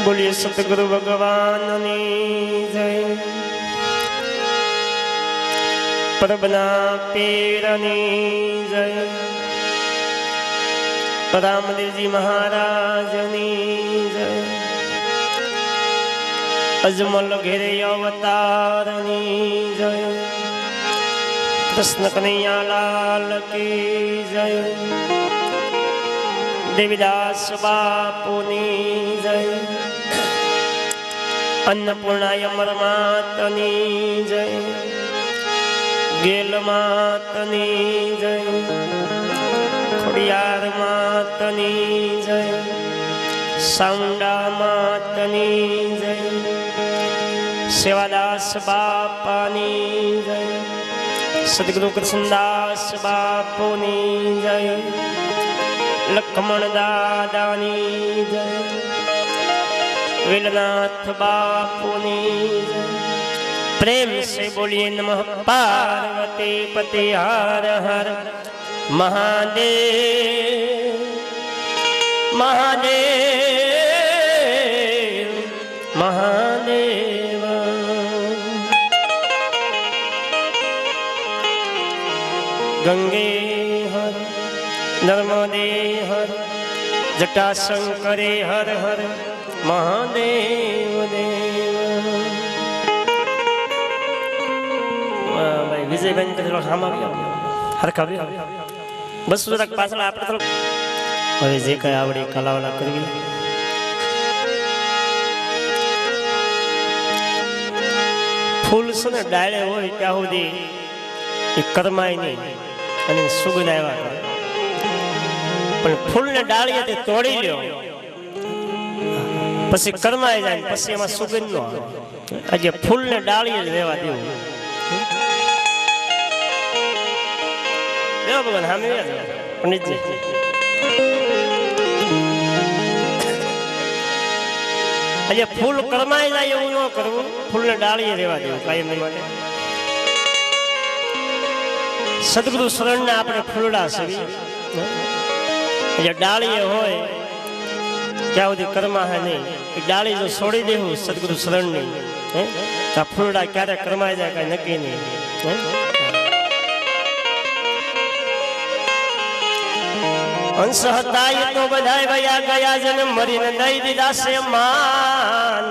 बोलिए सतगुरु भगवान जय। प्रभना पीरनी जय। रामदेव जी महाराज जय। अजमल घेरे अवतारनी जय। कृष्ण कन्हैया लाल की जय। देवीदास बापुनी जय। अन्नपूर्णा अमर मातनी जय। गेल मातनी जय। खोड़ियार मातनी जय। सांडा मातनी जय। सेवादास बापानी जय। सदगुरु कृष्णदास बापुनी जय। लक्ष्मण दादानी जय। विलनाथ बापुनी जय। प्रेम से बोलिए नमः पार्वती पति हर हर महादेव महादेव महादेव। गंगे हर नर्मदे हर जटाशंकरे हर हर महादेव देव। भाई विजय बहन के हम हर कभी बस तक पाछળ આપણે તો હવે જે કઈ આવડી કલાવલા કરવી ફૂલ છે ને ડાળે હોય ત્યાં સુધી એ કરમાય નહીં અને સુગંધ આવ્યા કરે પણ ફૂલ ને ડાળીએ તે તોડી લ્યો પછી કરમાઈ જાય પછી એમાં સુગંધ ન આવે આજે ફૂલ ને ડાળીએ જ રહેવા દેવું દેવ ભગવાન હામે પંડિતજી આજે ફૂલ કરમાઈ જાય એવું ન કરવું ફૂલ ને ડાળીએ રહેવા દેવું કાયમ માટે સદગુરુ શરણ ને આપણે ફૂલડા સવી જે ડાળીએ હોય ત્યાં સુધી કર્મા હે નહીં ડાળી જો છોડી દેવું સદગુરુ શરણ ની તો ફૂલડા ક્યારે કર્માઈ જાય કઈ નક્કી નહીં અંશ હતા એ તો બધા વયા ગયા જન મરીને દઈ દીધા છે માન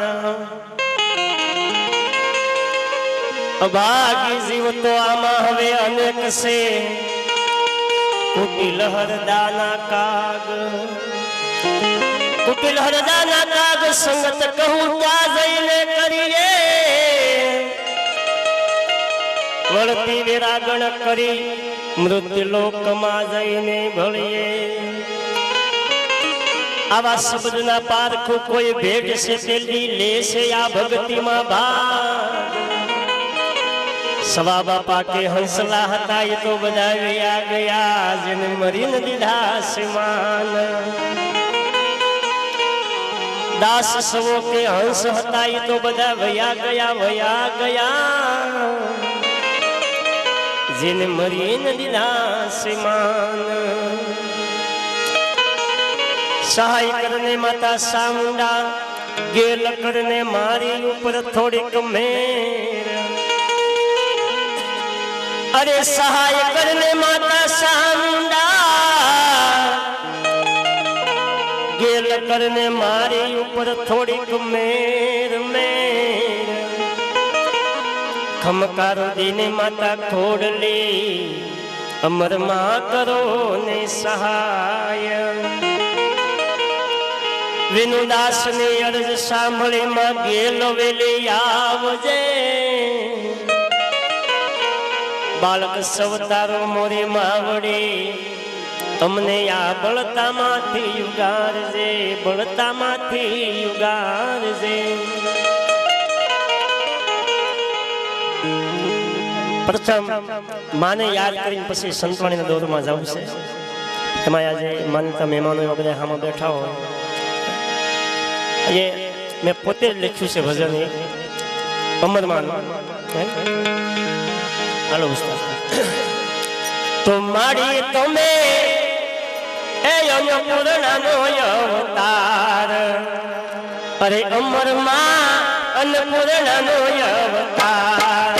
અભાગી જીવ તો આમાં હવે અનેક છે कुटिल हरदाना काग कुटिल हरदाना काग संगत कहूँ क्या जैने करिए वळती विरागण करी मृत्यु लोक मा जैने भळिए आवा शब्द ना पारखू कोई भेट से तेली ले से या भक्ति मा भाग सवा बापा के हंसला हता ये तो बधाया गया जिन मरी न दीधा सिमान दास सवो के हंस हता ये तो बधा भया गया जिन मरी न दीधा सिमान सहाय करने माता सामुंडा गेल करने मारी ऊपर थोड़ी मेर अरे सहाय करने माता सामुंडा गेल करने मारी ऊपर थोड़ी मेर मेर खमकारो दीने माता खोड़ली अमर माँ करो ने सहाय विनुदास ने अर्ज सांभळे माँ गेलो वेले आवजे बालक सवतारो मोरे मावड़े अमने आ बळता माथी युगारजे बळता माथी युगारजे प्रथम माने याद करीने पछी संतवाणीना दौरमा जावुं छे एमां आजे मानता मेहमानो एवा बधा हामा बैठा होय ये मैं पोते लख्युं छे भजन अमरमान हेलो उस्ताद तो माड़ी तमे ए अन्नपूर्णा नो अवतार અરે અમર માં અન્નપૂર્ણા નો અવતાર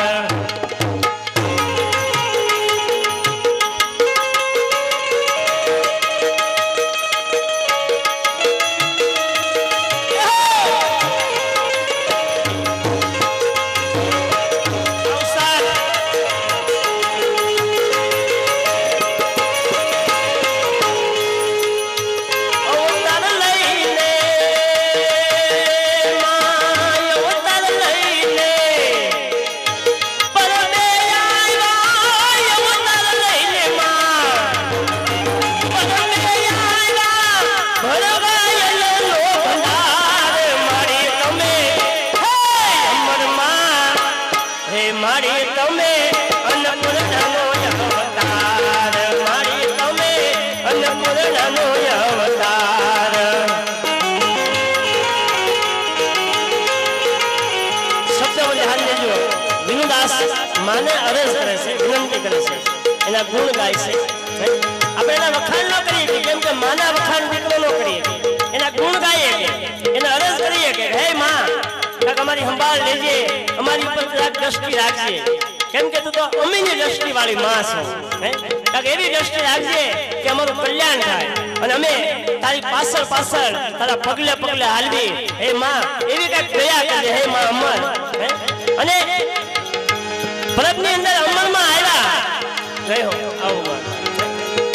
માને અરજ કરે છે વિનંતી કરે છે એના ગુણ ગાય છે આપણે એના વખાણ ન કરીએ કેમ કે માના વખાણ દીકરો ન કરીએ એના ગુણ ગાઈએ એના અરજ કરીએ કે હે માં કાક અમારી સંભાળ લેજે અમારી ઉપર દ્રષ્ટિ રાખજે કેમ કે તું તો અમીની દ્રષ્ટિ વાળી માં છો કાક એવી દ્રષ્ટિ રાખજે કે અમારું કલ્યાણ થાય અને અમે તારી પાછળ પાછળ તારા પગલે પગલે હાલવી હે માં એવી કાક દયા કરજે હે માં અમર અને પરબની અંદર અમરમાં આવ્યા ગયો આવું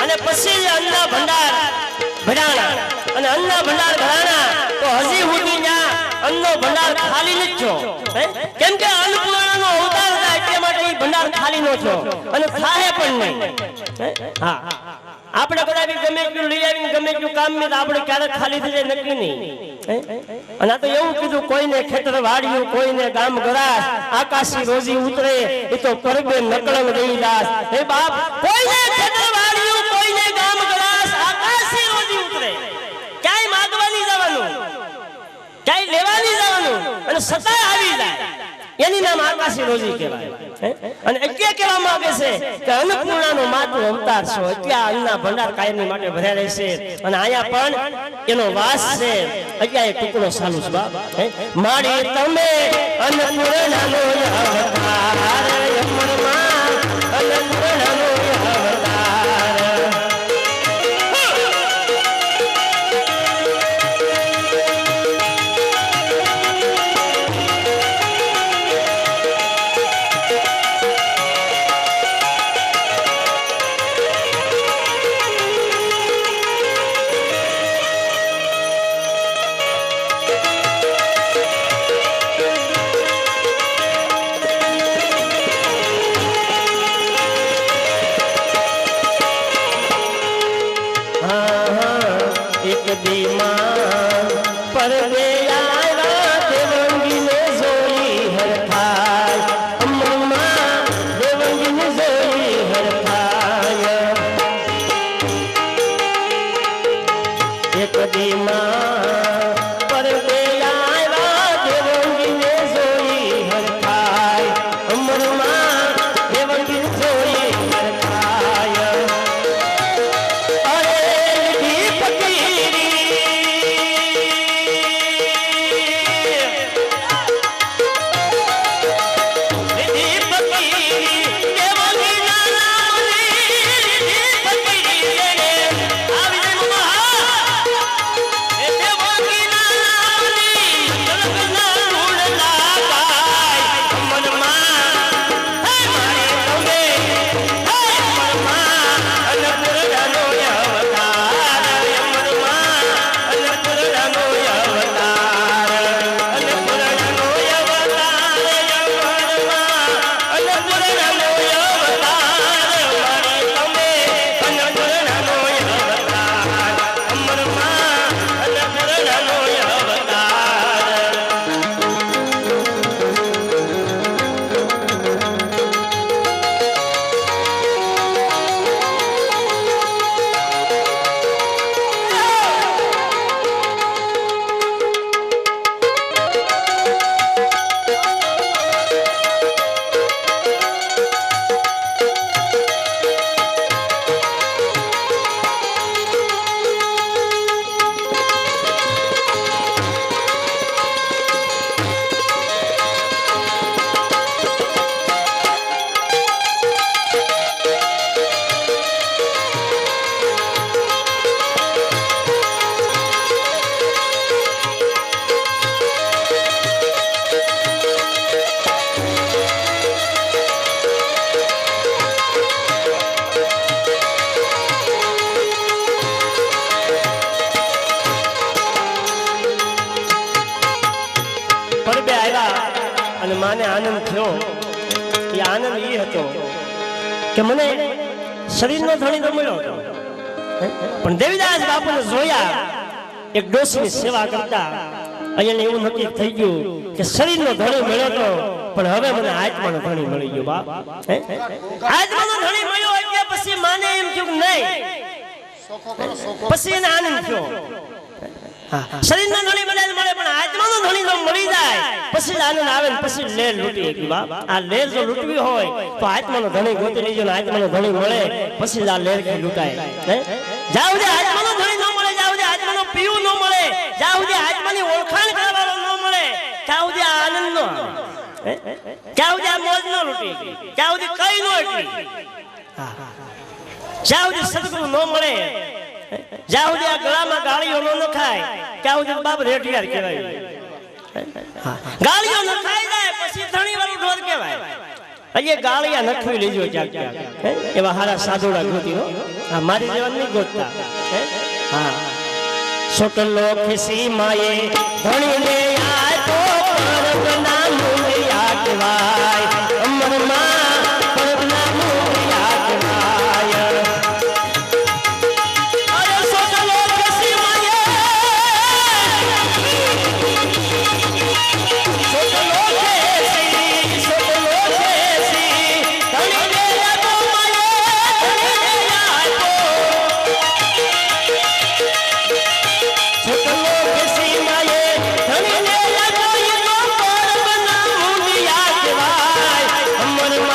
અને પછી અન્ના ભંડાર ભરાણા અને અન્ના ભંડાર ભરાણા તો હજી સુધી ત્યાં અન્નો ભંડાર ખાલી ન થયો કેમ કે અન્નપૂર્ણાનો અવતાર થાય એટલે માટે એ ભંડાર ખાલી ન થયો અને થાહે પણ નહીં હા આપણે કદાચ ગમે એટલું લઈ આવીને ગમે એટલું કામ માં આપણે ક્યારેક ખાલી થઈ જાય નક્કી નહીં અને આ તો એવું કીધું કોઈને ખેતર વાડ્યું કોઈને ગામ ગરાસ આકાશી રોજી ઉતરે એ તો પરબે નકળંગ દેવીદાસ હે બાપ કોઈને ખેતર વાડ્યું કોઈને ગામ ગરાસ આકાશી રોજી ઉતરે ક્યાંય માંગવાની જવાનું ક્યાંય લેવાની જવાનું અને સતા આવી જાય એની નામ આકાશી રોજી કહેવાય અને એટલે કહેવા માંગે છે કે અન્નપૂર્ણાનો માતું અવતાર છો એટલે અન્ના ભંડાર કાયમી માટે ભર્યા રહેશે અને અહીંયા પણ એનો વાસ છે એટલે એક ટુકડો ચાલુ છે બાપ મારી તમે અન્નપૂર્ણાનો અવતાર અમરમાં અન્નપૂર્ણાનો માને આનંદ થયો એ આનંદ એ હતો કે મને શરીરનો ધણી તો મળ્યો હતો, પણ દેવીદાસ બાપુને જોયા એક ડોશીની સેવા કરતા અહીંયા એવું નક્કી થઈ ગયું કે શરીરનો ધણી મળ્યો તો પણ હવે મને આત્માનો ધણી મળી ગયો બાપ. આત્માનો ધણી મળ્યો એટલે પછી માને એમ થયું નહીં, પછી એને આનંદ થયો. શરીરનો ધણી મળે પણ આત્માનો ધણી જો મળી જાય પછી આનંદ આવે ને પછી લેર લૂટી ગઈ બાપ. આ લેર જો લૂટવી હોય તો આત્માનો ધણી ગોતી લેજો ને આત્માનો ધણી મળે પછી આ લેર કે લૂટાય. જાવ દે આત્માનો ધણી ન મળે, જાવ દે આત્માનો પીવું ન મળે, જાવ દે આત્માની ઓળખાણ કરવાનો ન મળે, જાવ દે આનંદ નો આવે, જાવ દે આ મોજ નો લૂટી, જાવ દે કઈ નો એટલી, જાવ દે સદગુરુ ન મળે, જાવ દે આ ગળામાં ગાળીઓ ન ખાય, જાવ દે બાપ રેટિયાર કહેવાય. ગાળીઓ ન ખાઈ જાય પછી ધણી વાળું ઢોર કહેવાય. અહીંયા ગાળિયા નખવી લેજો ક્યાંક ક્યાંક, એવા હારા સાધુડા ગોતી હો. હા, મારી જેવા નહીં ગોતતા. હા, સોટલો ખીસી માએ ધણીને આતો પરબના મુનિયા કહેવાય, અમરમાં પરબના મુનિયા કહેવાય. અરે સોટલો ખીસી માએ, સોટલો ખીસી, સોટલો ખીસી ધણીને આતો માએ, ધણીને આતો સોટલો ખીસી માએ ધણીને આતો ઈનો પરબના મુનિયા કહેવાય, અમરમાં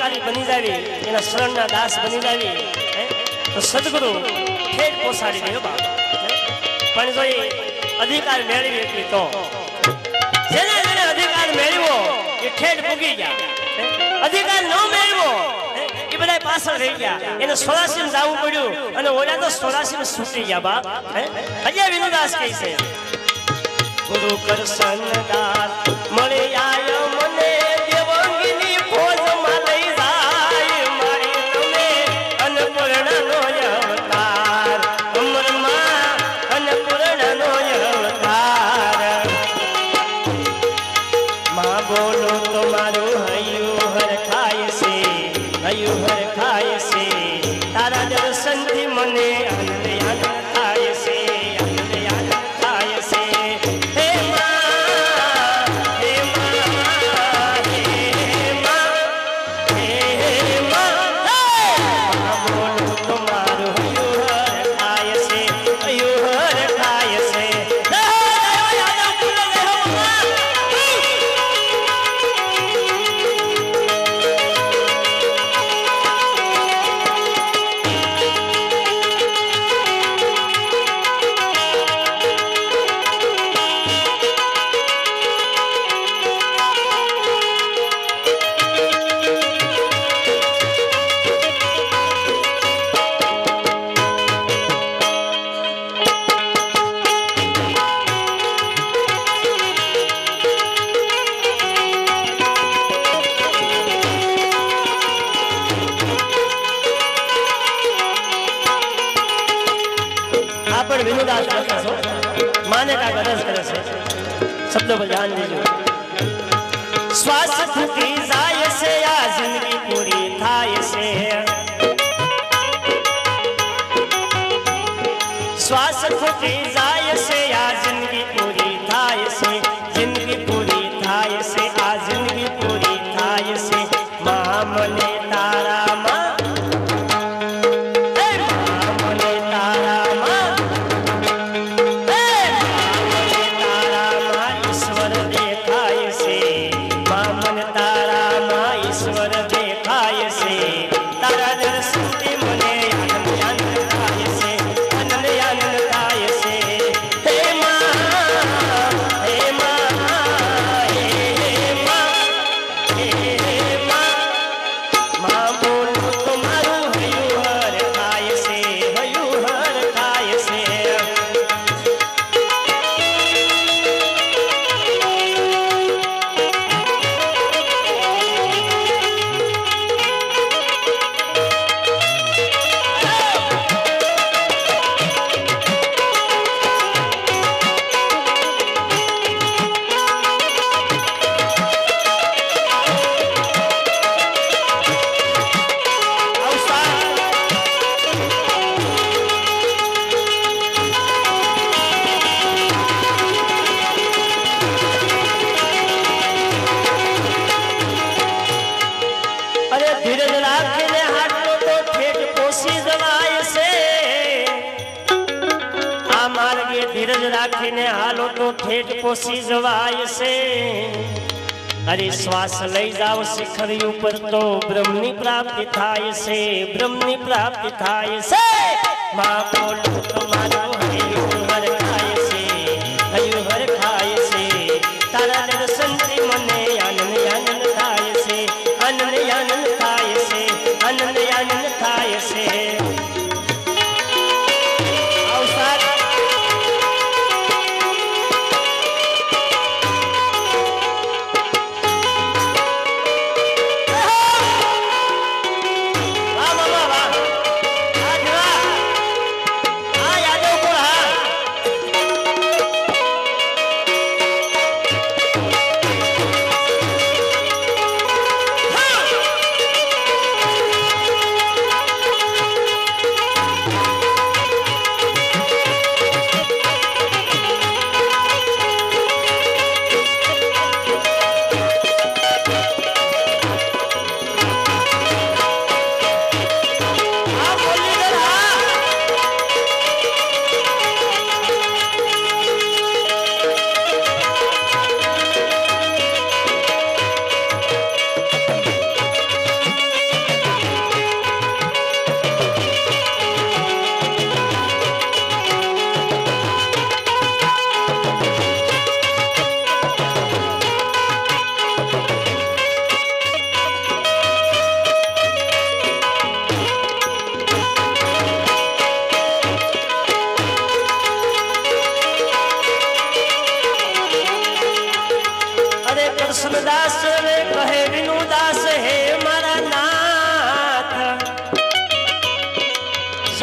અધિકારી બની જાવી, એના શરણના દાસ બની જાવી, તો સદગુરુ ઠેઠ પહોંચાડી દે બાપ. પણ જો એ અધિકાર મેળવી એટલી તો જેને જેને અધિકાર મેળવ્યો એ ઠેઠ પૂગી ગયા. અધિકાર ન મેળવ્યો એ બધા પાછળ રહી ગયા. એને 84 જવું પડ્યું અને ઓલા તો 84 છૂટી ગયા બાપ. હજી વિનુદાસ કહે છે ગુરુ કરશન દાસ મળે આયો મને દેવંગીની ફોજમાં લઈ જાય મારી તમે અન્નપૂર્ણાનો અવતાર અમરમાં અન્નપૂર્ણાનો અવતાર માં બોલો તો મારું હૈયું હરખાય છે હૈયું હરખાય છે તારા દર્શનથી મને આનંદ આનંદ થાય છે આનંદ આનંદ થાય છે. વિનુદાસ લખે છો માને કા ગરજ કરે છે શબ્દો પર ધ્યાન દેજો. શ્વાસ ફૂટી જાય છે આ જિંદગી પૂરી થાય છે. શ્વાસ ફૂટી જાય છે આ જિંદગી પૂરી થાય છે. જિંદગી પૂરી થાય છે આ જિંદગી પૂરી થાય છે. મા મને તારામાં ધીરજ રાખીને હાલો તો ઠેઠ પોસી જવાય છે. અરે શ્વાસ લઈ જાવ શિખરી ઉપર તો બ્રહ્મની પ્રાપ્તિ થાય છે બ્રહ્મની પ્રાપ્તિ થાય છે. માં બોલો તમારું હૈયું હરખાય છે હૈયું હરખાય છે. તારા દર્શનથી મને આનંદ આનંદ થાય છે આનંદ આનંદ થાય છે આનંદ આનંદ થાય છે.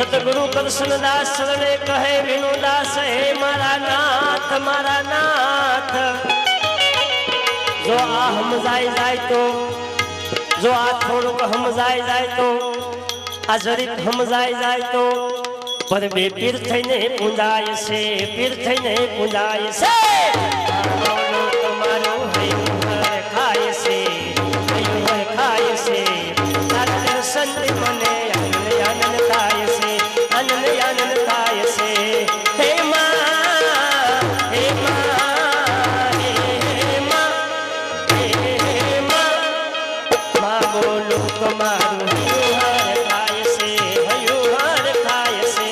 સતગુરુ કૃષ્ણદાસ શરણે કહે વિનુદાસ હે મારા નાથ જો આ સમજાઈ જાય તો જો આ થોડુંક સમજાઈ જાય તો આ જરીક સમજાઈ જાય તો પર બે પીર થઈને પૂંજાય છે પીર થઈને પૂંજાય છે તમારું હૈયું ખાય છે હૈયું ખાય છે તારા દર્શન મને આનંદ થાય છે આનંદ થાય છે હે માં હે માં બોલો તમારું હૈયું ખાય છે હૈયું ખાય છે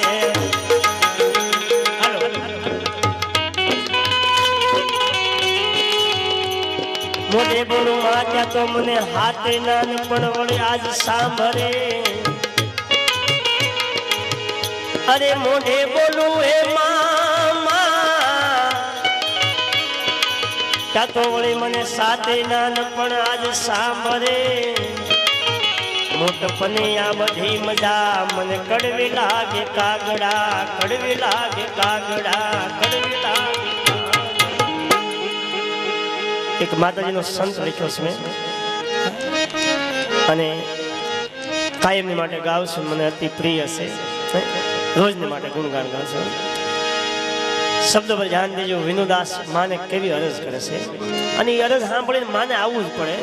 મોઢે બોલું માત્યા તો મને હાથે નાન પણ વળી આજ સાંભળે અરે મોઢે બોલું હે મામા ત્યાં તો વળી મને સાથે નાન પણ આજ સાંભળે મોટપને આ બધી મજા મને કડવી લાગે કાગડા કડવી લાગે કાગડા કડવી લાગે એક માતાજીનો સંત લખ્યો છે મેં અને કાયમની માટે ગાવશું મને અતિ પ્રિય છે રોજની માટે ગુણગાન ગાવશું શબ્દો પર ધ્યાન દેજો વિનુદાસ માને કેવી અરજ કરે છે અને એ અરજ સાંભળીને માને આવવું જ પડે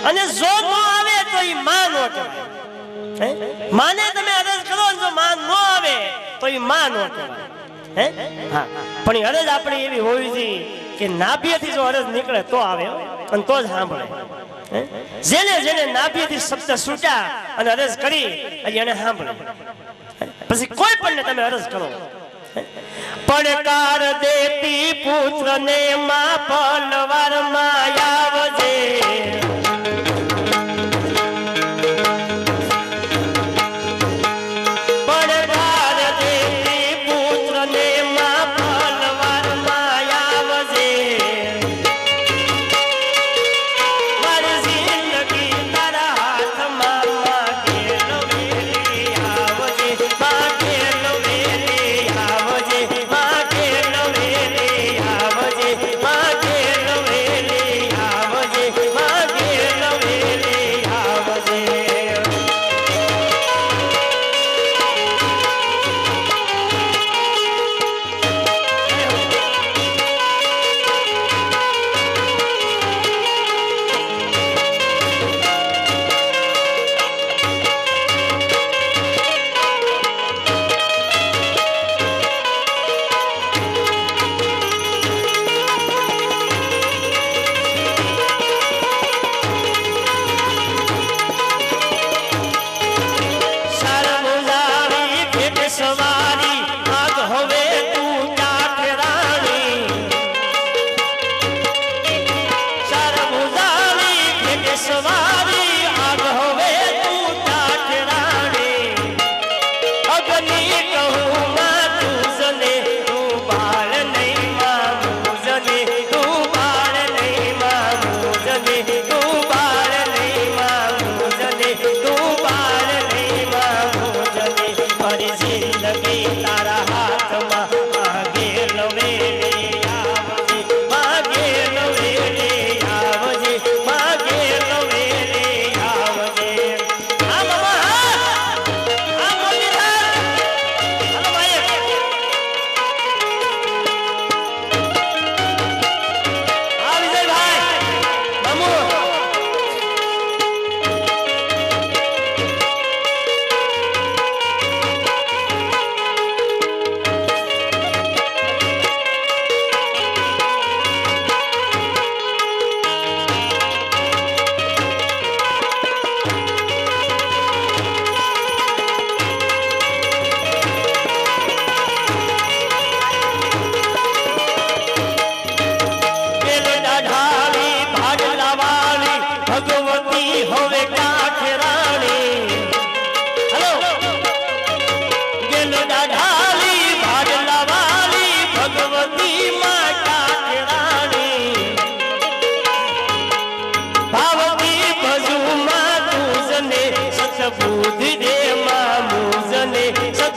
અને જો ન આવે તો એ માં ન કહેવાય માને તમે અરજ કરો જો માં ન આવે તો એ માં ન કહેવાય હા પણ એ અરજ આપણી એવી હોવી જોઈએ કે નાભિયથી જો અરજ નીકળે તો આવે અને તો જ સાંભળે જેને જેને નાભિયથી શબ્દ છૂટ્યા અને અરજ કરી એને સાંભળે પછી કોઈ પણ તમે અરજ કરો પડકાર દેતી પુત્ર ને માં પલવાર માં આવજે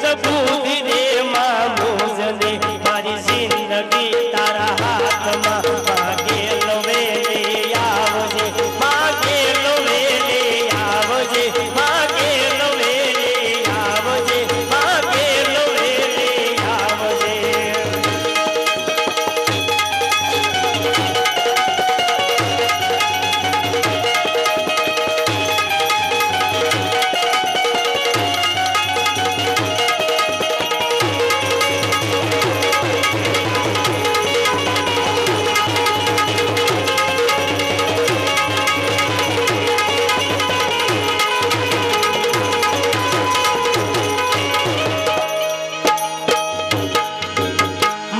સદબુદ્ધિ રે મામુજને મારી જિંદગી તારા હાથમાં માગે લોવે લે આવજે માગે લોવે લે આવજે માગે લોવે લે આવજે માગે લોવે લે આવજે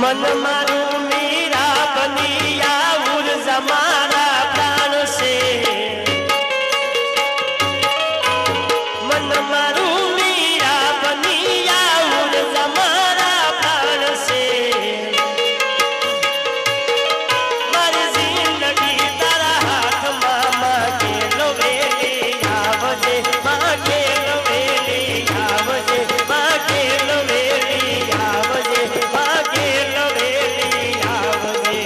મન મારું મીરા બની આવું મારા પ્રાણ છે મન મારું મીરા બની આવું મારા પ્રાણ છે મારી જિંદગી તારા હાથમાં માગે લોવે લે આવજે માગે લોવે લે આવજે માગે લોવે લે આવજે માગે લોવે લે આવજે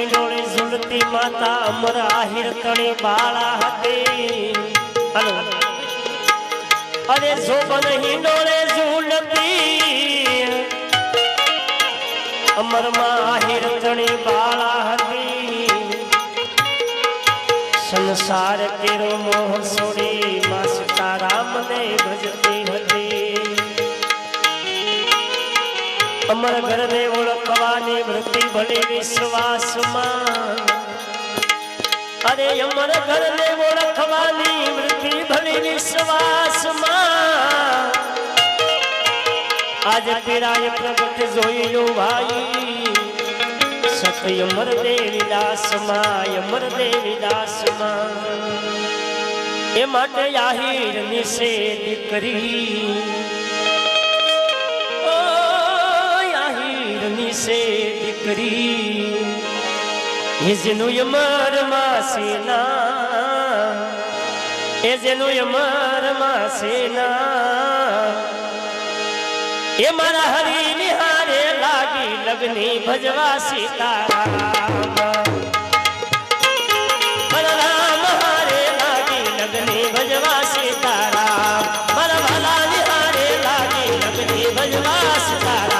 હિંડોળે ઝૂલતી માતા અમર આહિર તણે બાળા હતી હલો અરે જોબન હિંડોળે ઝૂલતી અમર માં આહિર તણે બાળા હતી સંસાર કેરો મોહ છોડી માં સીતારામ ને ભજતી હતી અમર ઘર ને ઓળખવાની વૃત્તિ ભલે વિશ્વાસમાં અરે અમર ઘર ને ઓળખવાની વૃત્તિ ભલે વિશ્વાસમાં આજ પીરાય પ્રગટ જોઈ લો ભાઈ સત્ય અમર દેવીદાસમાં અમર દેવીદાસમાં એ માટે આહિર નિશે દીકરી से दिकरी ये जनु यमर मासेना ये जनु यमर मासेना ये मारा हरी निहारे लागी लगनी भजवा सीताराम बलराम हारे लागी लगनी भजवा सीताराम मारा भला निहारे लागी लगनी भजवा सीताराम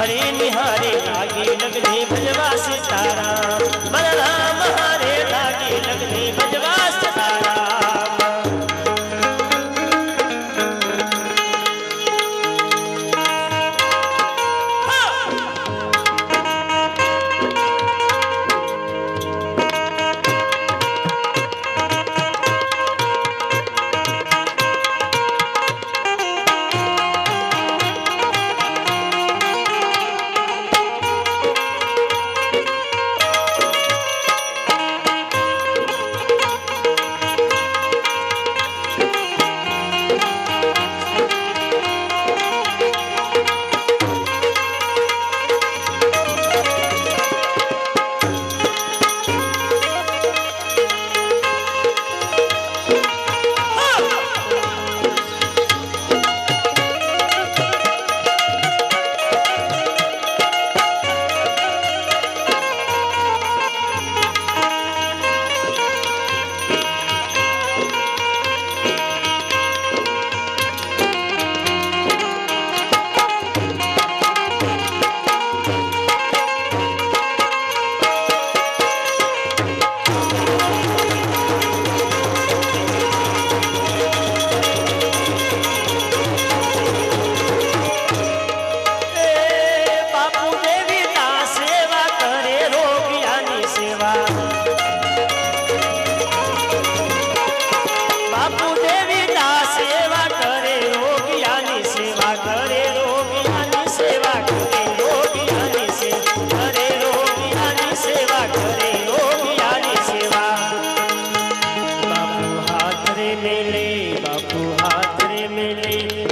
हरि निहारे लागे लगने भजवा सीताराम मन राम हारे लागे लगने भजवा सीताराम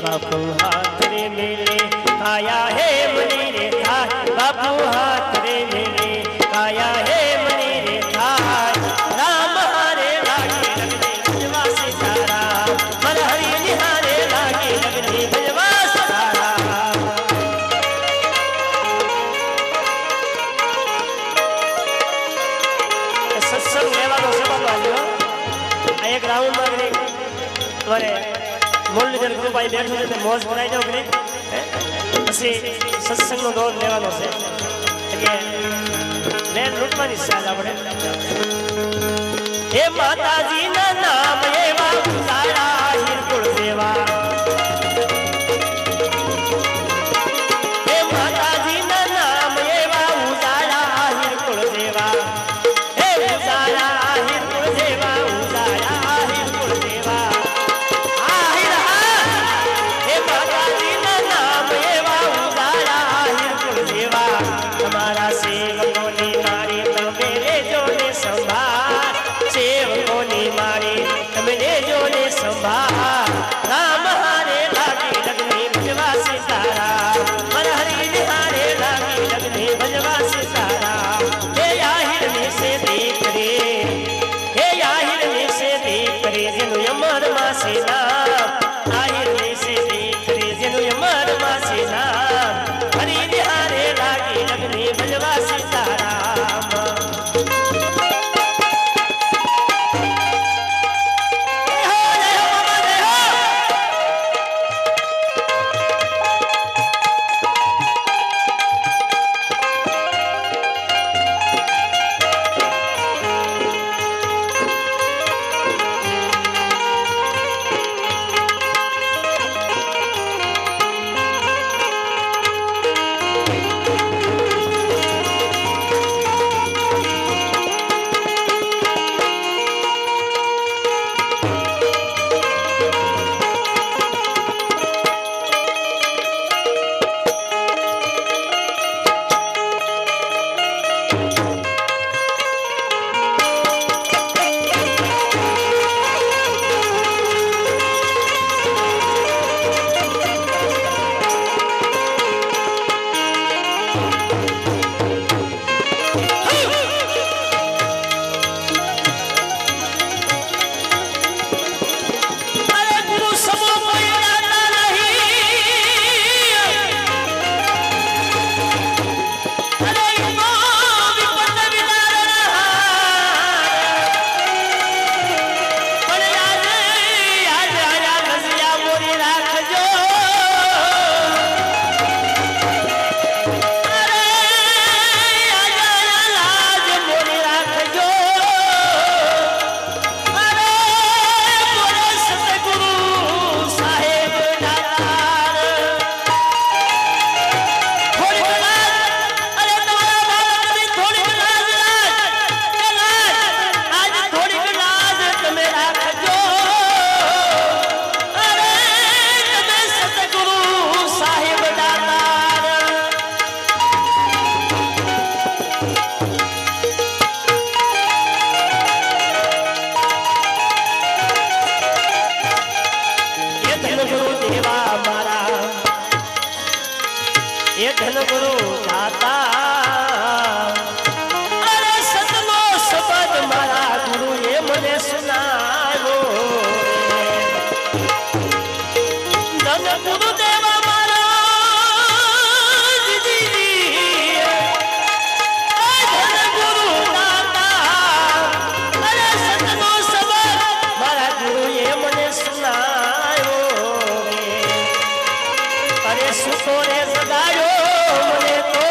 बापू हाथ रे मेले आया है मनी रे था बापू हाथ रे मेले आया है मनी रे था राम हारे लागे लगने भजवा सीताराम मन हरि निहारे लागे लगने भजवा सीताराम सत्संग लेવાનો છે બાપા આ એક રાઉન્ડ માંગણી વરે મુરલીધર ગુરુભાઈ બેઠો છે તે મોજ કરાઈ જાવ કે પછી સત્સંગનો દોર લેવાનો છે એટલે મેન લૂંટવાની છે આજ આપણે હે માતાજીના નામ એવા ઉતારા હિરકુળ દેવા હે માતાજીના નામ એવા ઉતારા હિરકુળ દેવા હે ઉતારા હિરકુળ દેવા ઉતારા હિરકુળ દેવા हमारा सेवकों ने मारे मेरे जोने संभाल सेवकों ने मारे मेरे जोने संभाल राम हारे लागे लगने भजवा सीताराम मन हरि निहारे लागे लगने भजवा सीताराम हे याहिर में से देख रे हे याहिर में से देख रे जिनु यमर मासे नाम आहिर में से देख रे जिनु यमर मासे नाम हरि निहारे लागे लगने भजवा सीताराम ગુરુ દાતા અરે સતનો શબ્દ મારા ગુરુએ મને સુનાવ્યો ધન ગુરુદેવા મારા દીદી ધન ગુરુ દાતા અરે સતનો શબ્દ મારા ગુરુએ મને સુનાવ્યો અરે સુખો રે સદાયો મને તો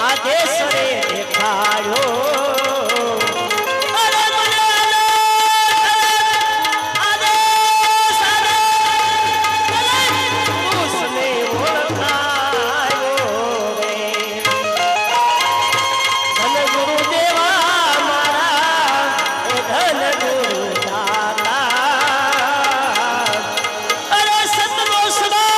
આદેશ રે દેખાયો અરે મને આદેશ પુરુષને ઓળખાયો રે ધન ગુરુદેવા મારા ધન ગુરુ દાતા અરે સતનો સદા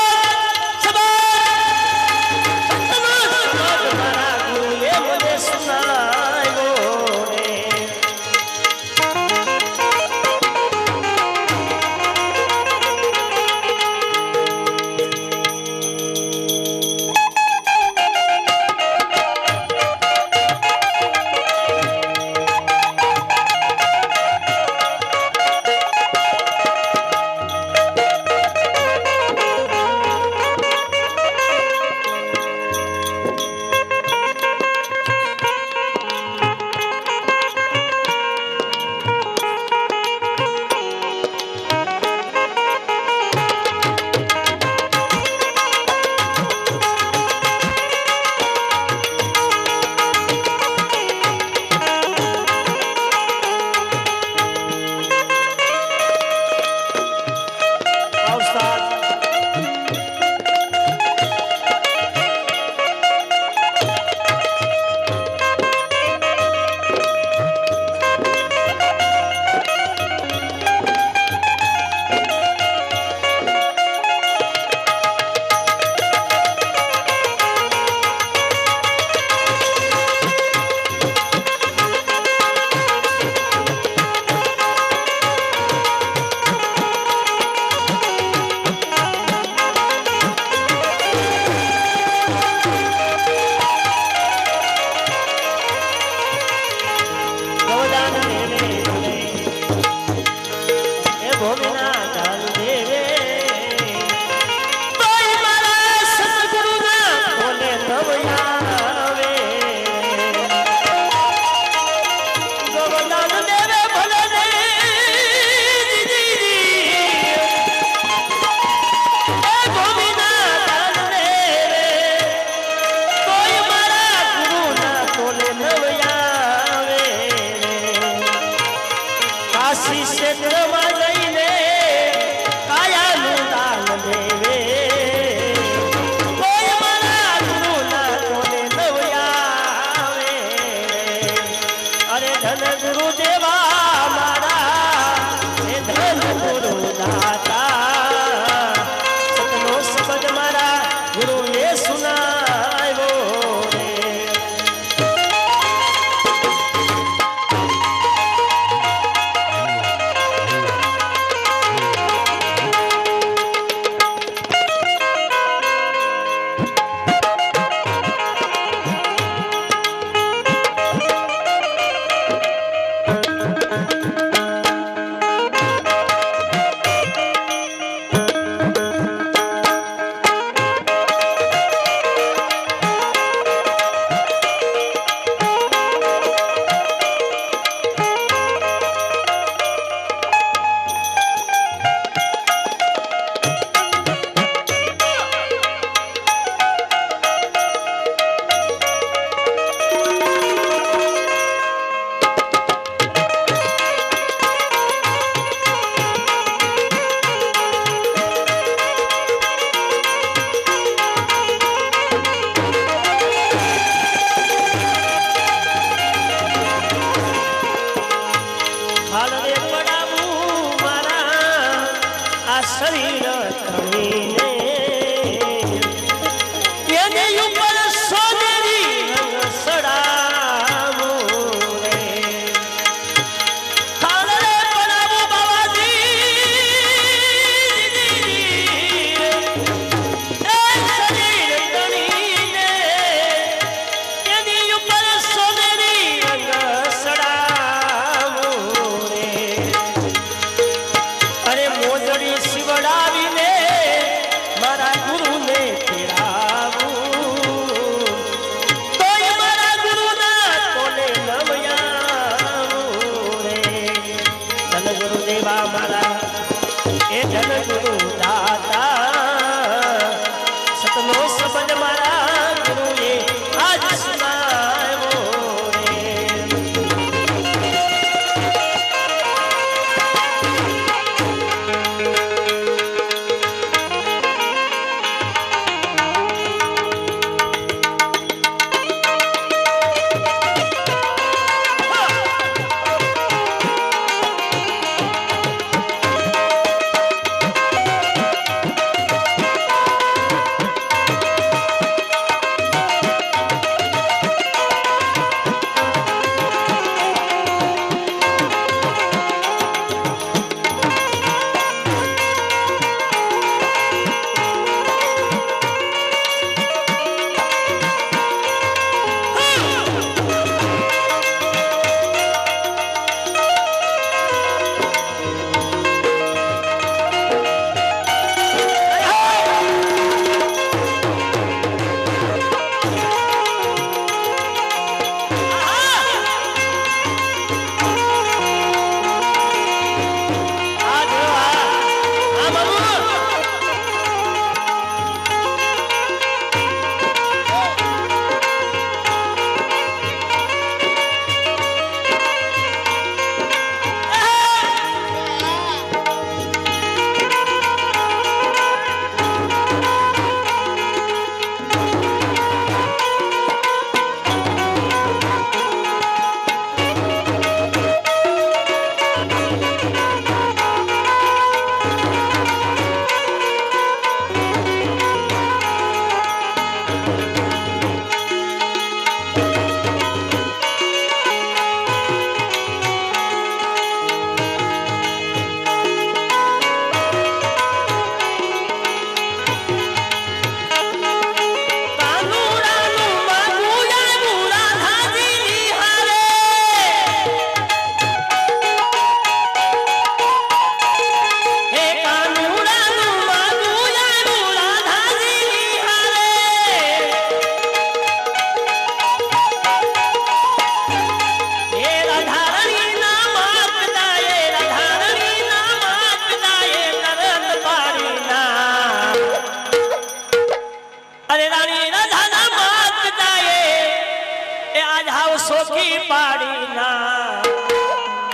સોખી પાડી ના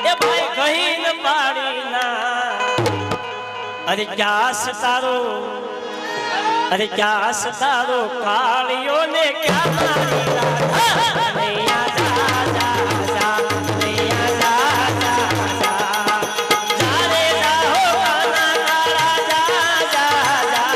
એ ભાઈ કહીં ન પાડી ના અરે ક્યાં સતારો અરે ક્યાં સતારો કાળિયો ને ક્યાં મારી નૈયા જા જા જા નૈયા જા જા જા જા રે જા હો કાના કાળા જા જા જા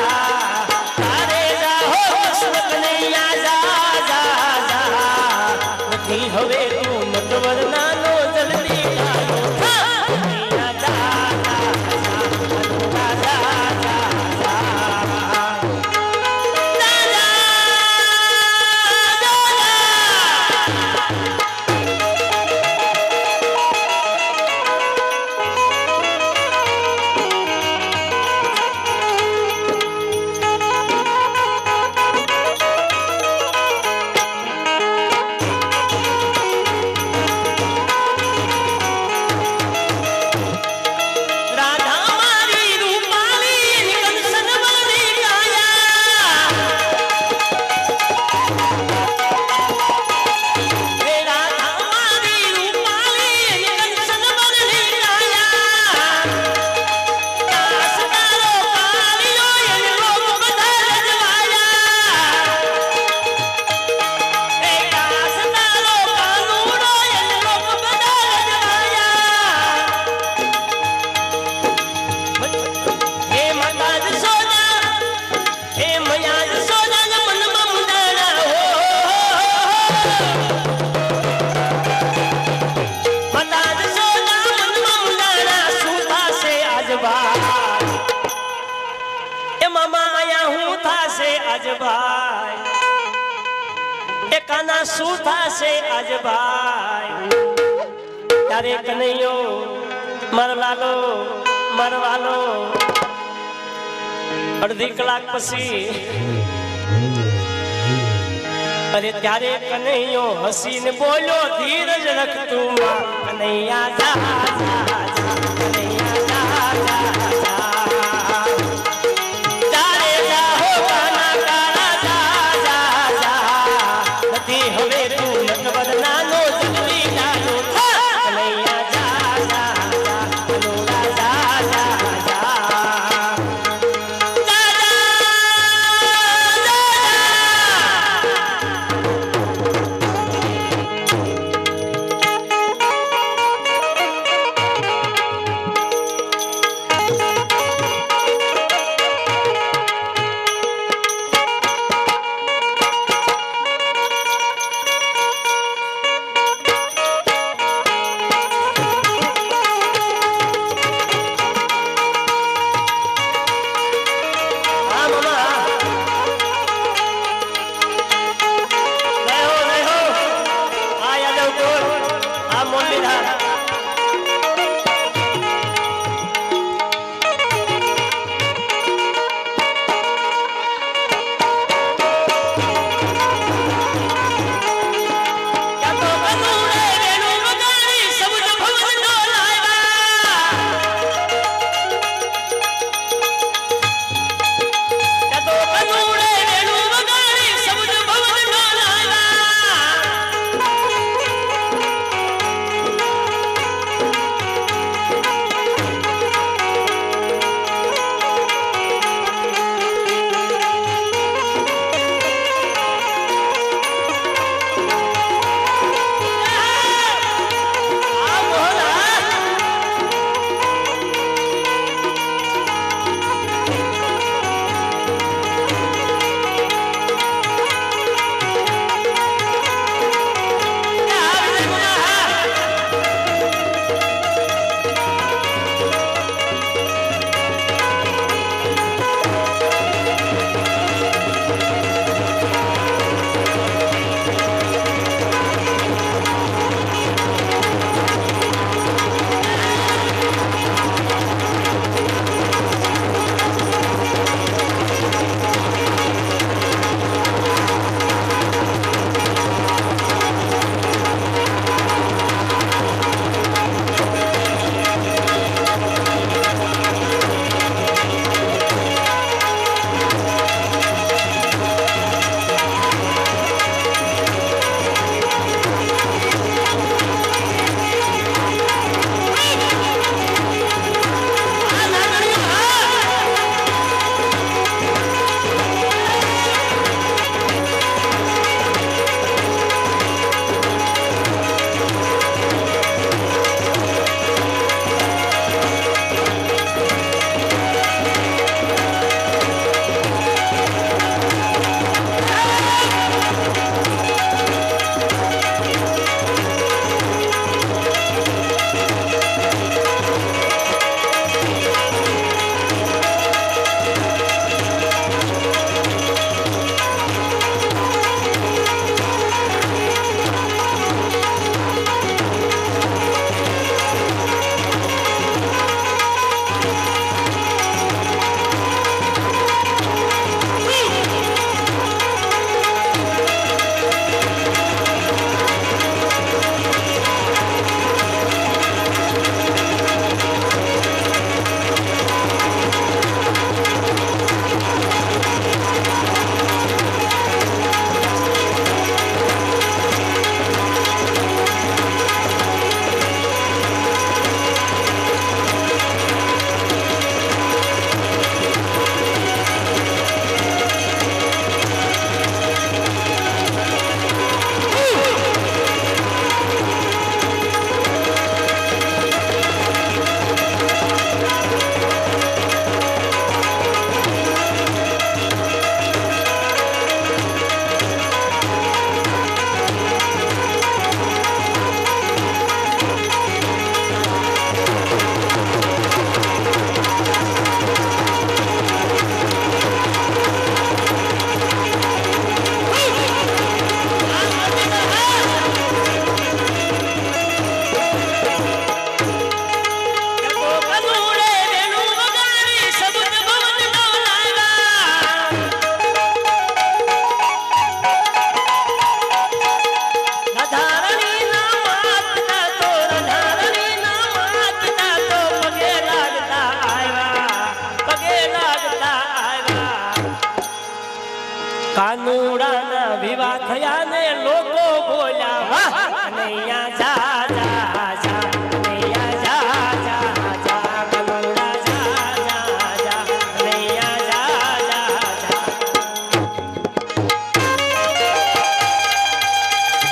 જા રે જા હો કૃષ્ણ કનૈયા જા જા જા નથી હવે તું નટવર નાનો જલ્દી આવ્યો નૈયા જા જા જા જા કાના શું થાશે આજ ભાઈ તારે કનૈયો મરવાલો મરવાલો અડધી કલાક પછી અરે ત્યારે કનૈયો હસીને બોલ્યો ધીરજ રખ તું કનૈયા જા જા જા કનૈયા જા જા જા હવે તું નટવર નાનો જલ્દી નાનો કનૈયા જા જા જા કનૈયા જા જા જા જા થયા ને લોકો બોલ્યા વાહ કનૈયા જા જા જા કનૈયા જા જા જા કનૈયા જા જા જા કનૈયા જા જા જા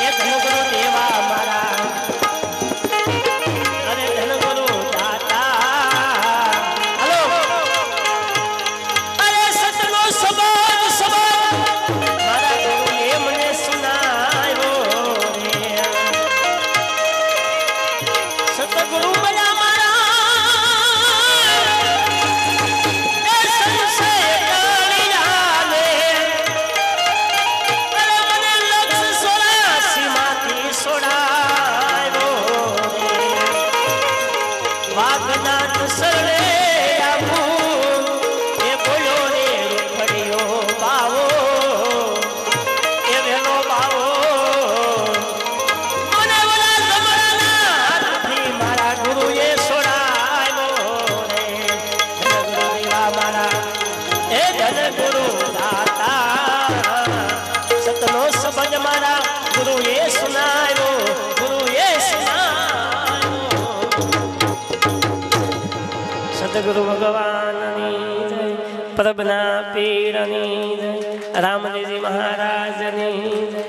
એ ધનગુરુ દેવા મારા અરે ધનગુરુ દાતા હલો અરે સતનો સબદ મારા ગુરુએ મને સુનાવ્યો રે સતગુરુ બના મારા એ સંશય કાઢી નામે અરે મને લક્ષ 84 માંથી છોડાવ્યો રે વાઘનાથ સરણે આવું એ બોલ્યો રે રૂખડિયો બાવો એ વેલો બાવો મને વડા જમરાના હાથથી મારા ગુરુએ છોડાવ્યો રે ધનગુરુ દેવા મારા એ ધનગુરુ દાતા સતનો સબજ મારા ગુરુએ સુનાવ્યો ગુરુએ સુનાવ્યો સદગુરુ ભગવાનની જય પ્રભના પીરની જય રામદેવજી મહારાજની જય